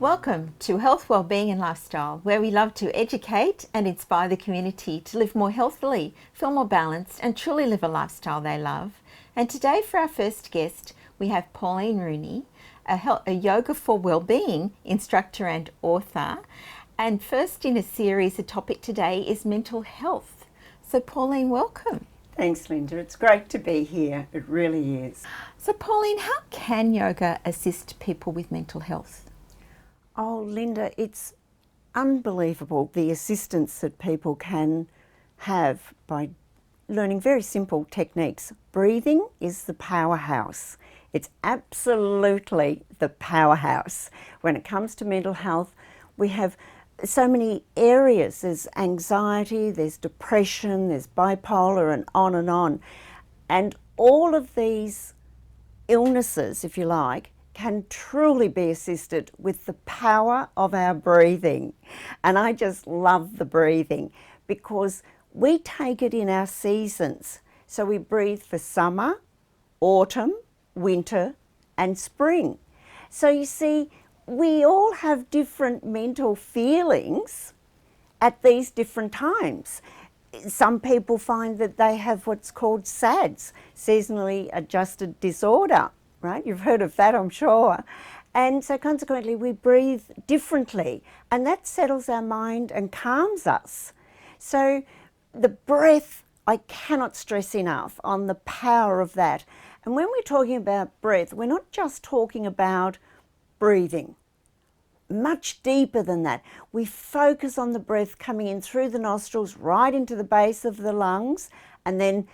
Welcome to Health, Wellbeing and Lifestyle, where we love to educate and inspire the community to live more healthily, feel more balanced and truly live a lifestyle they love. And today for our first guest, we have Pauline Rooney, a Yoga for Wellbeing instructor and author. And first in a series, the topic today is mental health. So Pauline, welcome. Thanks, Linda. It's great to be here. It really is. So Pauline, how can yoga assist people with mental health? Oh, Linda, it's unbelievable the assistance that people can have by learning very simple techniques. Breathing is the powerhouse. It's absolutely the powerhouse. When it comes to mental health, we have so many areas. There's anxiety, there's depression, there's bipolar, and on and on. And all of these illnesses, if you like, can truly be assisted with the power of our breathing. And I just love the breathing because we take it in our seasons. So we breathe for summer, autumn, winter, and spring. So you see, we all have different mental feelings at these different times. Some people find that they have what's called SADS, seasonally adjusted disorder, right? You've heard of that, I'm sure. And so consequently, we breathe differently, and that settles our mind and calms us. So the breath, I cannot stress enough on the power of that. And when we're talking about breath, we're not just talking about breathing. Much deeper than that. We focus on the breath coming in through the nostrils right into the base of the lungs, and then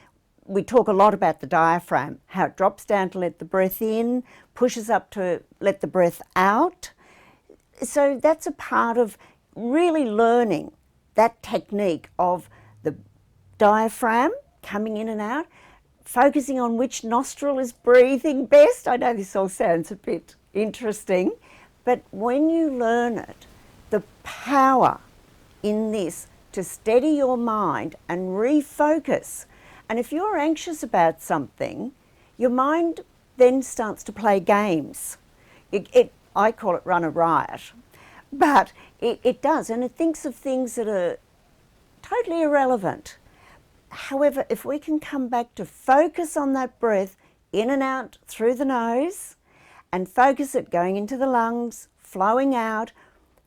we talk a lot about the diaphragm, how it drops down to let the breath in, pushes up to let the breath out. So that's a part of really learning that technique of the diaphragm coming in and out, focusing on which nostril is breathing best. I know this all sounds a bit interesting, but when you learn it, the power in this to steady your mind and refocus. And if you're anxious about something, your mind then starts to play games. I call it run a riot, but it does, and it thinks of things that are totally irrelevant. However, if we can come back to focus on that breath in and out through the nose, and focus it going into the lungs, flowing out,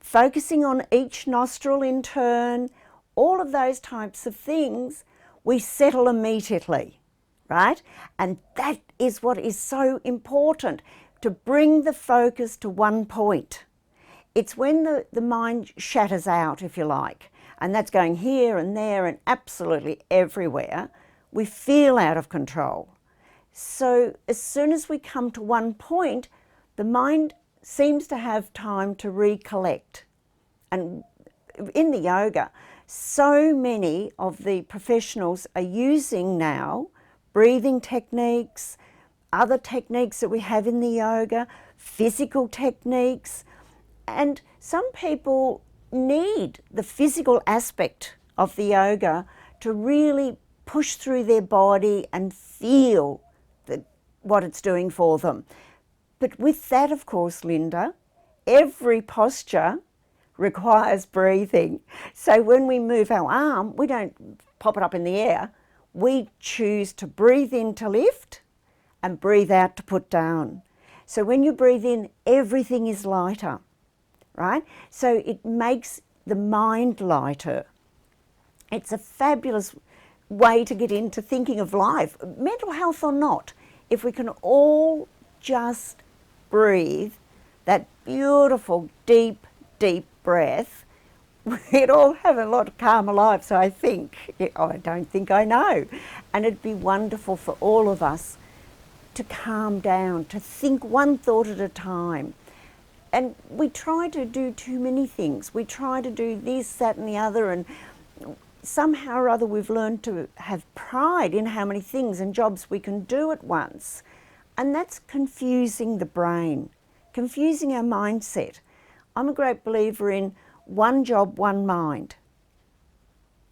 focusing on each nostril in turn, all of those types of things, we settle immediately, right? And that is what is so important, to bring the focus to one point. It's when the mind shatters out, if you like, and that's going here and there and absolutely everywhere, we feel out of control. So as soon as we come to one point, the mind seems to have time to recollect. And in the yoga, so many of the professionals are using now breathing techniques, other techniques that we have in the yoga, physical techniques, and some people need the physical aspect of the yoga to really push through their body and feel what it's doing for them. But with that, of course, Linda, every posture requires breathing. So when we move our arm, we don't pop it up in the air. We choose to breathe in to lift and breathe out to put down. So when you breathe in, everything is lighter, right? So it makes the mind lighter. It's a fabulous way to get into thinking of life, mental health or not. If we can all just breathe that beautiful, deep, deep breath, we'd all have a lot calmer lives, so I think. I don't think I know. And it'd be wonderful for all of us to calm down, to think one thought at a time. And we try to do too many things. We try to do this, that and the other, and somehow or other we've learned to have pride in how many things and jobs we can do at once. And that's confusing the brain, confusing our mindset. I'm a great believer in one job, one mind.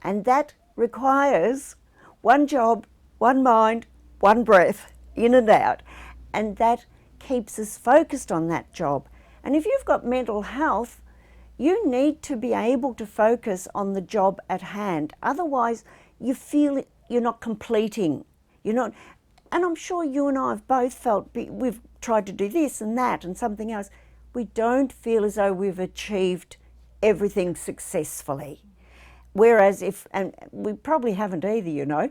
And that requires one job, one mind, one breath, in and out. And that keeps us focused on that job. And if you've got mental health, you need to be able to focus on the job at hand. Otherwise, you feel you're not completing. You're not, and I'm sure you and I have both felt we've tried to do this and that and something else. We don't feel as though we've achieved everything successfully. Whereas and we probably haven't either, you know,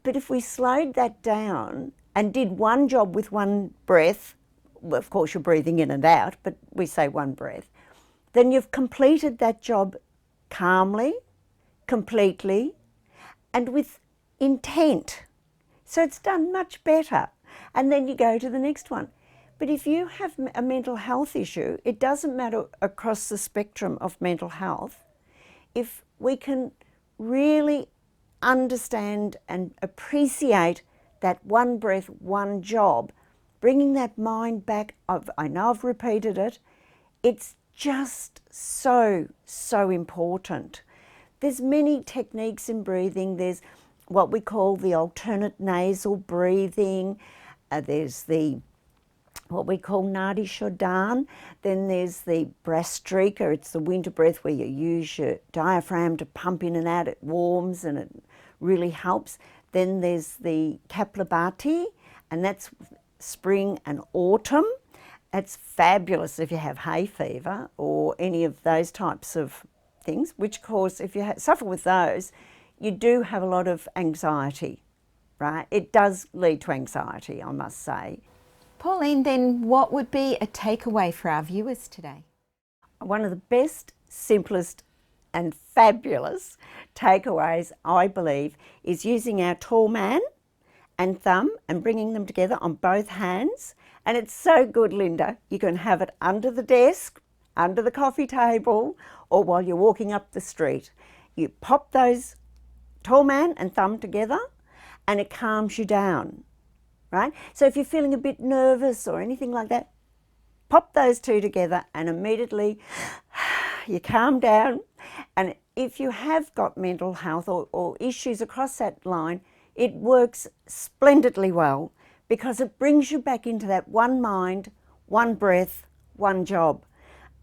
but if we slowed that down and did one job with one breath, well, of course you're breathing in and out, but we say one breath, then you've completed that job calmly, completely, and with intent. So it's done much better. And then you go to the next one. But if you have a mental health issue, it doesn't matter across the spectrum of mental health. If we can really understand and appreciate that one breath, one job, bringing that mind back, I know I've repeated it, it's just so important. There's many techniques in breathing. There's what we call the alternate nasal breathing. There's what we call Nadi Shodhan. Then there's the Brastrika. It's the winter breath where you use your diaphragm to pump in and out. It warms and it really helps. Then there's the Kapalabhati, and that's spring and autumn. It's fabulous if you have hay fever or any of those types of things, which of course, if you suffer with those, you do have a lot of anxiety, right? It does lead to anxiety, I must say. Pauline, then what would be a takeaway for our viewers today? One of the best, simplest and fabulous takeaways, I believe, is using our tall man and thumb and bringing them together on both hands. And it's so good, Linda. You can have it under the desk, under the coffee table, or while you're walking up the street. You pop those tall man and thumb together and it calms you down, right? So if you're feeling a bit nervous or anything like that, pop those two together and immediately you calm down. And if you have got mental health or issues across that line, it works splendidly well because it brings you back into that one mind, one breath, one job.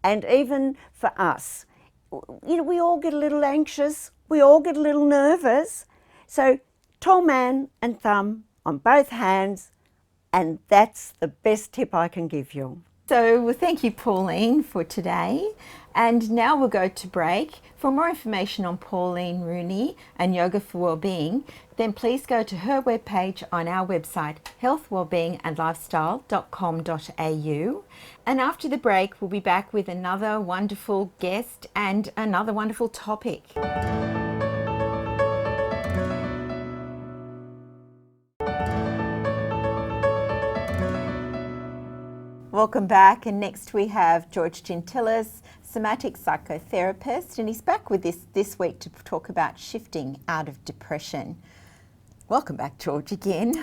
And even for us, you know, we all get a little anxious, we all get a little nervous. So tall man and thumb on both hands, and that's the best tip I can give you. So well, thank you, Pauline, for today. And now we'll go to break. For more information on Pauline Rooney and Yoga for Wellbeing, then please go to her webpage on our website, healthwellbeingandlifestyle.com.au. And after the break, we'll be back with another wonderful guest and another wonderful topic. Welcome back, and next we have George Gentilis, somatic psychotherapist, and he's back with this week to talk about shifting out of depression. Welcome back, George, again.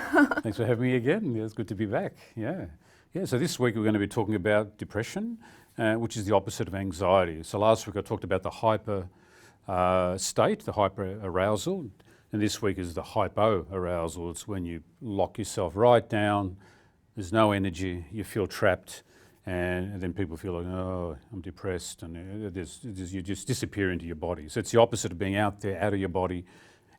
Thanks for having me again. Yeah, it's good to be back. Yeah. So this week we're going to be talking about depression, which is the opposite of anxiety. So last week I talked about the hyper state, the hyper arousal, and this week is the hypo arousal. It's when you lock yourself right down. There's no energy, you feel trapped, and then people feel like, oh, I'm depressed, and you just disappear into your body. So it's the opposite of being out there, out of your body,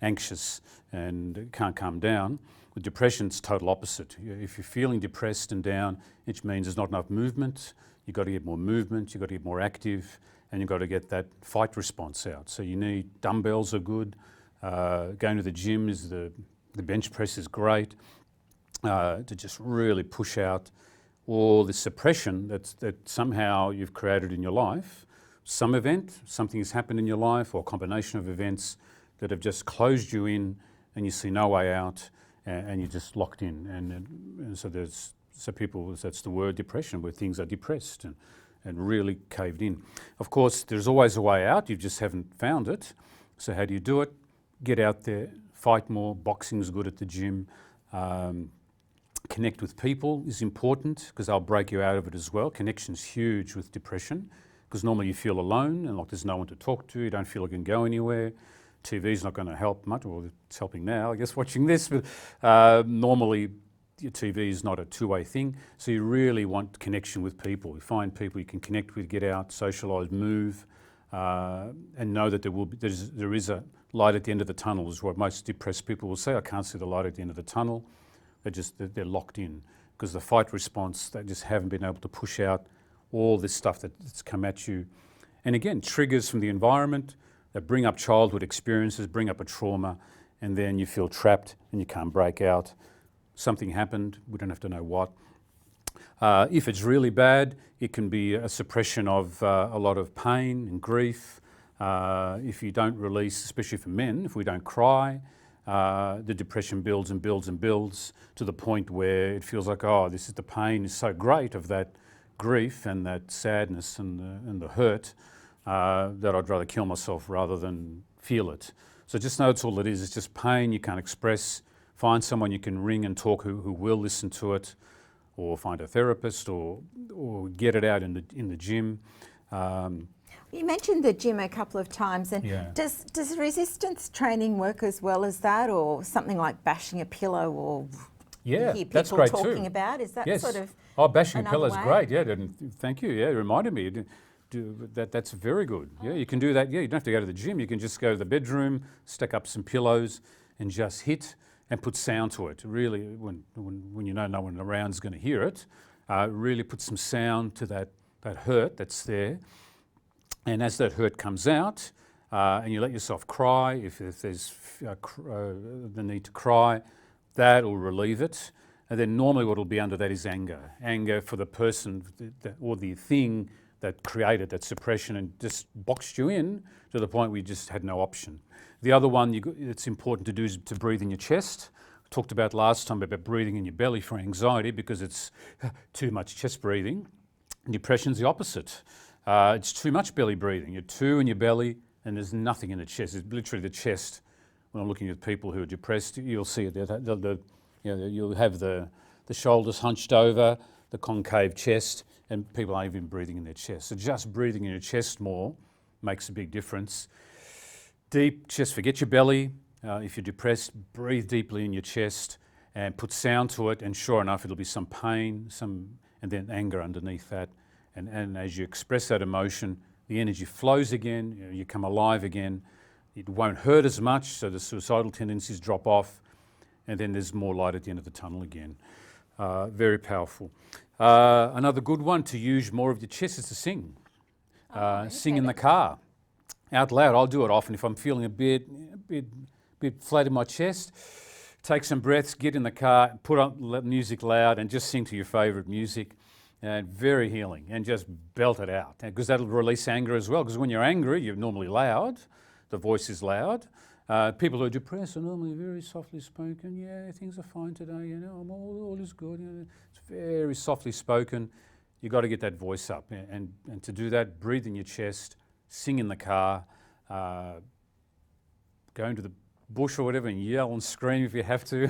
anxious, and can't calm down. With depression, it's total opposite. If you're feeling depressed and down, it means there's not enough movement. You've got to get more movement, you've got to get more active, and you've got to get that fight response out. So you need dumbbells are good. Going to the gym is the bench press is great. To just really push out all the suppression that somehow you've created in your life. Some event, something has happened in your life, or a combination of events that have just closed you in, and you see no way out, and you're just locked in. And so people, that's the word depression, where things are depressed and really caved in. Of course, there's always a way out, you just haven't found it. So how do you do it? Get out there, fight more. Boxing's good at the gym. Connect with people is important because they'll break you out of it as well. Connection's huge with depression because normally you feel alone and like there's no one to talk to, you don't feel like you can go anywhere. TV's not going to help much, well it's helping now I guess watching this, but normally your TV is not a two-way thing, so you really want connection with people. You find people you can connect with, get out, socialise, move, and know that there is a light at the end of the tunnel, is what most depressed people will say. I can't see the light at the end of the tunnel. They're locked in because the fight response, they just haven't been able to push out all this stuff that's come at you. And again, triggers from the environment that bring up childhood experiences, bring up a trauma, and then you feel trapped and you can't break out. Something happened, we don't have to know what. If it's really bad, it can be a suppression of a lot of pain and grief. If you don't release, especially for men, if we don't cry, the depression builds and builds and builds to the point where it feels like, oh, this is the pain is so great of that grief and that sadness and the hurt that I'd rather kill myself rather than feel it. So just know that's all it is. It's just pain you can't express. Find someone you can ring and talk who will listen to it, or find a therapist, or get it out in the gym. You mentioned the gym a couple of times, and Yeah. does resistance training work as well as that, or something like bashing a pillow, or Yeah, you hear people that's great talking too. about? Is that Yes. sort of Bashing a another pillow is way? great. Yeah, thank you. Yeah, it reminded me. That's very good. Yeah, you can do that. Yeah, you don't have to go to the gym. You can just go to the bedroom, stack up some pillows, and just hit and put sound to it. Really, when you know no one around is going to hear it, really put some sound to that hurt that's there. And as that hurt comes out, and you let yourself cry, if there's the need to cry, that will relieve it. And then normally what will be under that is anger. Anger for the person or the thing that created that suppression and just boxed you in to the point where you just had no option. The other one it's important to do is to breathe in your chest. We talked about last time about breathing in your belly for anxiety because it's too much chest breathing. Depression's the opposite. It's too much belly breathing. You're two in your belly and there's nothing in the chest. It's literally the chest. When I'm looking at people who are depressed, you'll see it. You'll have the shoulders hunched over, the concave chest, and people aren't even breathing in their chest. So just breathing in your chest more makes a big difference. Deep chest, forget your belly. If you're depressed, breathe deeply in your chest and put sound to it, and sure enough, it'll be some pain, and then anger underneath that. And as you express that emotion, the energy flows again, you come alive again. It won't hurt as much, so the suicidal tendencies drop off, and then there's more light at the end of the tunnel again. Very powerful. Another good one to use more of your chest is to sing. Sing in the car, out loud. I'll do it often if I'm feeling a bit flat in my chest. Take some breaths, get in the car, put on music loud, and just sing to your favourite music. And very healing, and just belt it out, because that'll release anger as well. Because when you're angry, you're normally loud. The voice is loud. People who are depressed are normally very softly spoken. Yeah, things are fine today. All is good. It's very softly spoken. You got to get that voice up, and to do that, breathe in your chest, sing in the car, go into the bush or whatever, and yell and scream if you have to.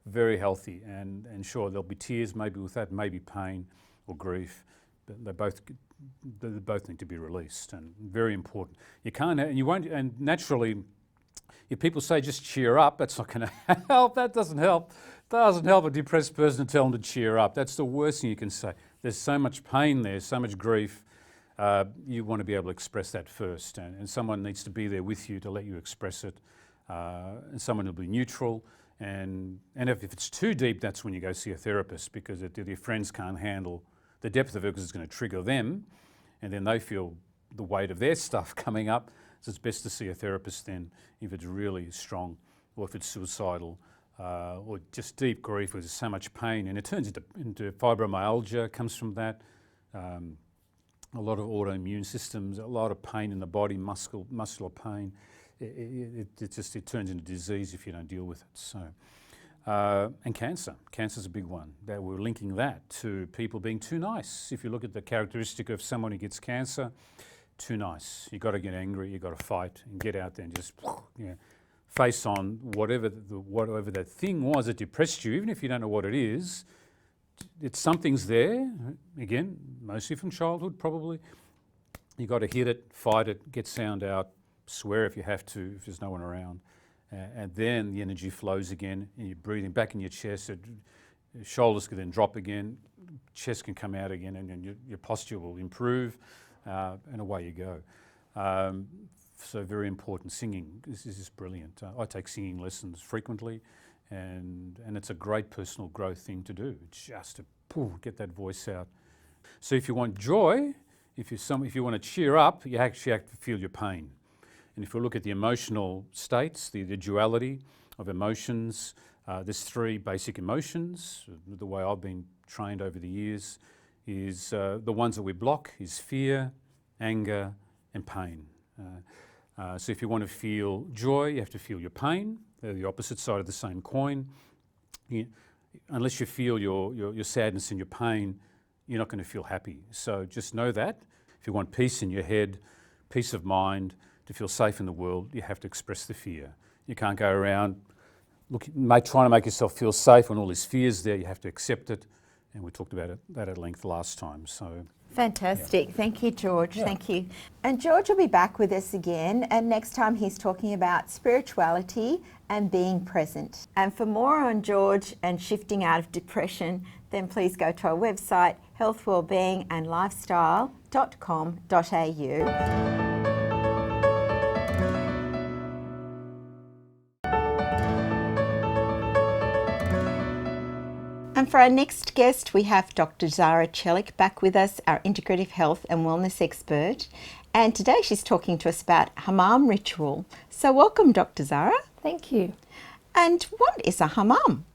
Very healthy, and sure there'll be tears, maybe with that, maybe pain or grief, but they both need to be released, and very important. You can't, and you won't, and naturally, if people say just cheer up, that's not going to help. That doesn't help. Doesn't help a depressed person to tell them to cheer up. That's the worst thing you can say. There's so much pain there, so much grief. You want to be able to express that first, and someone needs to be there with you to let you express it, and someone will be neutral. And if it's too deep, that's when you go see a therapist, because your friends can't handle the depth of it, because it's going to trigger them, and then they feel the weight of their stuff coming up. So it's best to see a therapist then if it's really strong, or if it's suicidal, or just deep grief where there's so much pain, and it turns into fibromyalgia, comes from that. A lot of autoimmune systems, a lot of pain in the body, muscular pain. It turns into disease if you don't deal with it. So, and cancer's a big one. That we're linking that to people being too nice. If you look at the characteristic of someone who gets cancer, too nice. You got to get angry. You got to fight and get out there and just face on whatever that thing was that depressed you. Even if you don't know what it is, something's there. Again, mostly from childhood, probably. You got to hit it, fight it, get sound out. Swear if you have to, if there's no one around, and then the energy flows again, and you're breathing back in your chest. Your shoulders can then drop again, chest can come out again, and your posture will improve, and away you go. So very important. Singing, this is brilliant. I take singing lessons frequently, and it's a great personal growth thing to do, just to get that voice out. So if you want joy, if you want to cheer up, you actually have to feel your pain. And if we look at the emotional states, the duality of emotions, there's three basic emotions. The way I've been trained over the years is the ones that we block is fear, anger, and pain. So if you want to feel joy, you have to feel your pain. They're the opposite side of the same coin. Unless you feel your sadness and your pain, you're not going to feel happy. So just know that. If you want peace in your head, peace of mind, to feel safe in the world, you have to express the fear. You can't go around trying to make yourself feel safe when all this fear's there. You have to accept it. And we talked about that at length last time. So. Fantastic. Yeah. Thank you, George. Yeah. Thank you. And George will be back with us again, and next time he's talking about spirituality and being present. And for more on George and shifting out of depression, then please go to our website, healthwellbeingandlifestyle.com.au. And for our next guest, we have Dr. Zara Chelik back with us, our integrative health and wellness expert. And today she's talking to us about hammam ritual. So welcome, Dr. Zara. Thank you. And what is a hammam?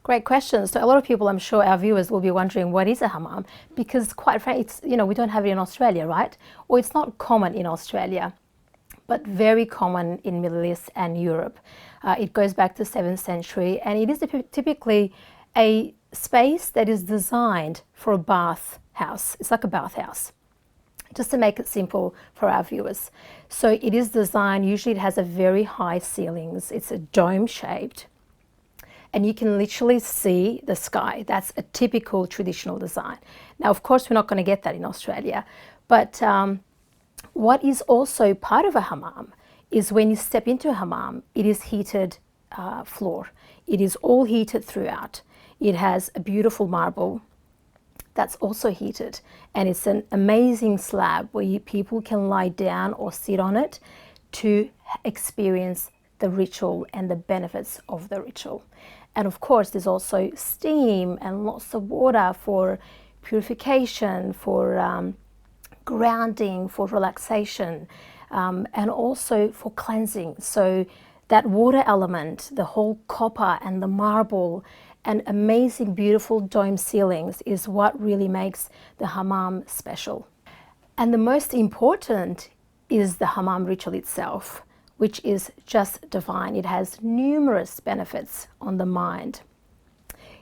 Great question. So a lot of people, I'm sure our viewers will be wondering, what is a hammam? Because quite frankly, it's, we don't have it in Australia, right? Or it's not common in Australia, but very common in Middle East and Europe. It goes back to 7th century, and it is typically a space that is designed for a bath house. It's like a bath house, just to make it simple for our viewers. So it is designed, usually it has a very high ceilings. It's a dome shaped, and you can literally see the sky. That's a typical traditional design. Now, of course, we're not going to get that in Australia, but what is also part of a hammam is when you step into a hammam, it is heated floor. It is all heated throughout. It has a beautiful marble that's also heated, and it's an amazing slab where people can lie down or sit on it to experience the ritual and the benefits of the ritual. And of course, there's also steam and lots of water for purification, for grounding, for relaxation, and also for cleansing. So that water element, the whole copper and the marble and amazing, beautiful dome ceilings is what really makes the hammam special. And the most important is the hammam ritual itself, which is just divine. It has numerous benefits on the mind.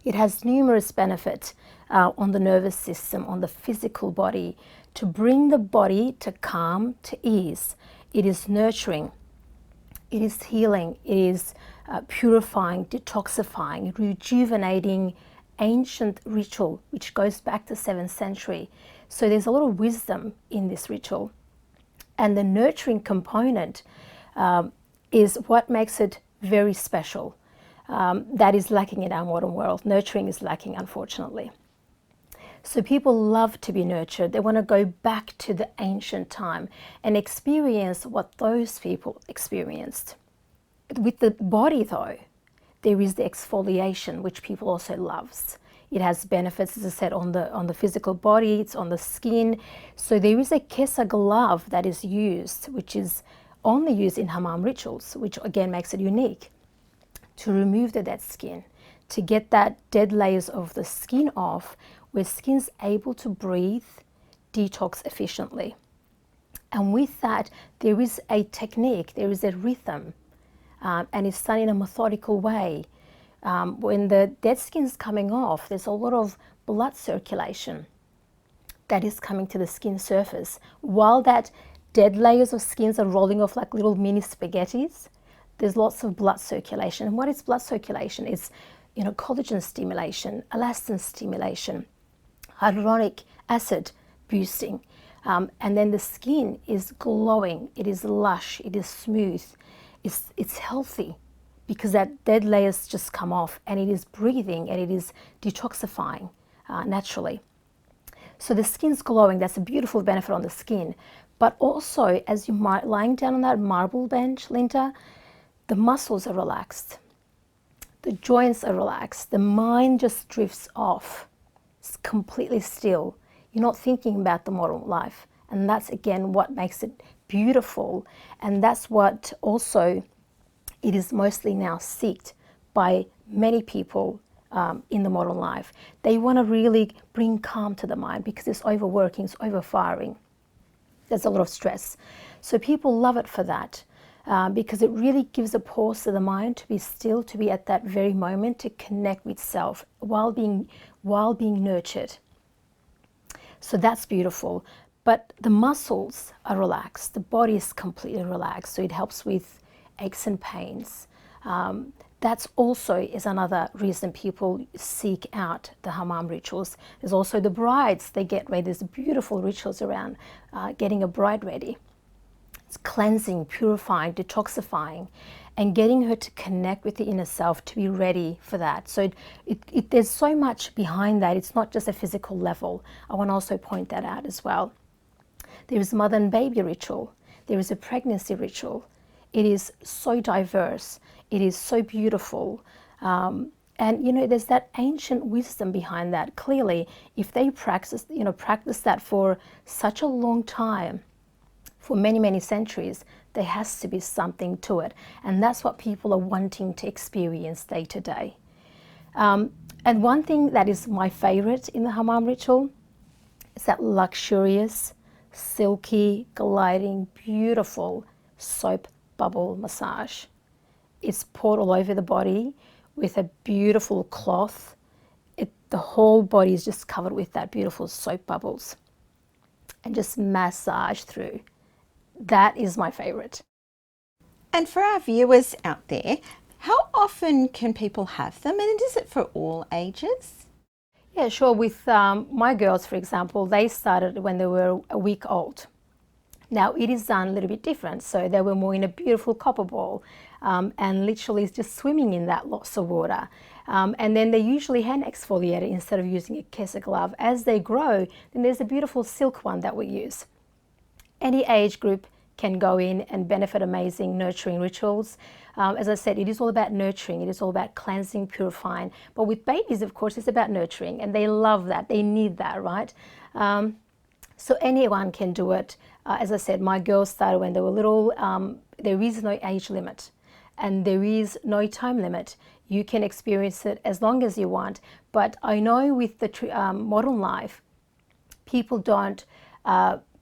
It has numerous benefits on the nervous system, on the physical body, to bring the body to calm, to ease. It is nurturing. It is healing. It is purifying, detoxifying, rejuvenating ancient ritual, which goes back to 7th century. So there's a lot of wisdom in this ritual. And the nurturing component is what makes it very special. That is lacking in our modern world. Nurturing is lacking, unfortunately. So people love to be nurtured. They want to go back to the ancient time and experience what those people experienced. With the body, though, there is the exfoliation, which people also loves. It has benefits, as I said, on the physical body. It's on the skin. So there is a kesa glove that is used, which is only used in hammam rituals, which again makes it unique, to remove the dead skin, to get that dead layers of the skin off, where skin's able to breathe, detox efficiently. And with that, there is a technique, there is a rhythm, and it's done in a methodical way. When the dead skin's coming off, there's a lot of blood circulation that is coming to the skin surface. While that dead layers of skins are rolling off like little mini spaghettis, there's lots of blood circulation. And what is blood circulation? It's collagen stimulation, elastin stimulation, hyaluronic acid boosting. And then the skin is glowing, it is lush, it is smooth, it's healthy, because that dead layers just come off, and it is breathing and it is detoxifying naturally. So the skin's glowing. That's a beautiful benefit on the skin. But also, as you're lying down on that marble bench, Linda, the muscles are relaxed. The joints are relaxed. The mind just drifts off. It's completely still. You're not thinking about the modern life. And that's, again, what makes it beautiful. And that's what also it is mostly now sought by many people in the modern life. They want to really bring calm to the mind because it's overworking, it's overfiring. There's a lot of stress. So people love it for that because it really gives a pause to the mind to be still, to be at that very moment, to connect with self while being nurtured. So that's beautiful. But the muscles are relaxed. The body is completely relaxed. So it helps with aches and pains. That's also is another reason people seek out the hammam rituals. There's also the brides. They get ready. There's beautiful rituals around getting a bride ready. It's cleansing, purifying, detoxifying, and getting her to connect with the inner self to be ready for that. So there's so much behind that. It's not just a physical level. I want to also point that out as well. There is mother and baby ritual. There is a pregnancy ritual. It is so diverse. It is so beautiful. And, there's that ancient wisdom behind that. Clearly, if they practice that for such a long time, for many, many centuries, there has to be something to it. And that's what people are wanting to experience day to day. And one thing that is my favorite in the hammam ritual is that luxurious, silky, gliding, beautiful soap bubble massage. It's poured all over the body with a beautiful cloth. The whole body is just covered with that beautiful soap bubbles and just massage through. That is my favorite. And for our viewers out there, how often can people have them, and is it for all ages? Yeah, sure. With my girls, for example, they started when they were a week old. Now it is done a little bit different. So they were more in a beautiful copper ball and literally just swimming in that lots of water. And then they usually hand exfoliate it instead of using a kesa glove. As they grow, then there's a beautiful silk one that we use. Any age group can go in and benefit amazing nurturing rituals. As I said, it is all about nurturing. It is all about cleansing, purifying. But with babies, of course, it's about nurturing, and they love that. They need that, right? So anyone can do it. As I said, my girls started when they were little. There is no age limit, and there is no time limit. You can experience it as long as you want. But I know with the modern life, people don't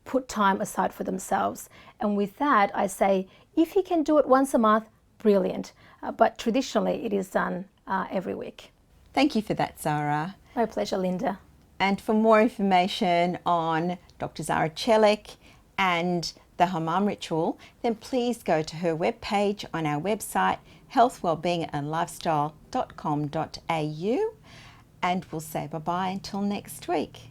put time aside for themselves. And with that, I say, if you can do it once a month, brilliant. But traditionally, it is done every week. Thank you for that, Zara. My pleasure, Linda. And for more information on Dr. Zara Celik and the hammam ritual, then please go to her webpage on our website, healthwellbeingandlifestyle.com.au, and we'll say bye-bye until next week.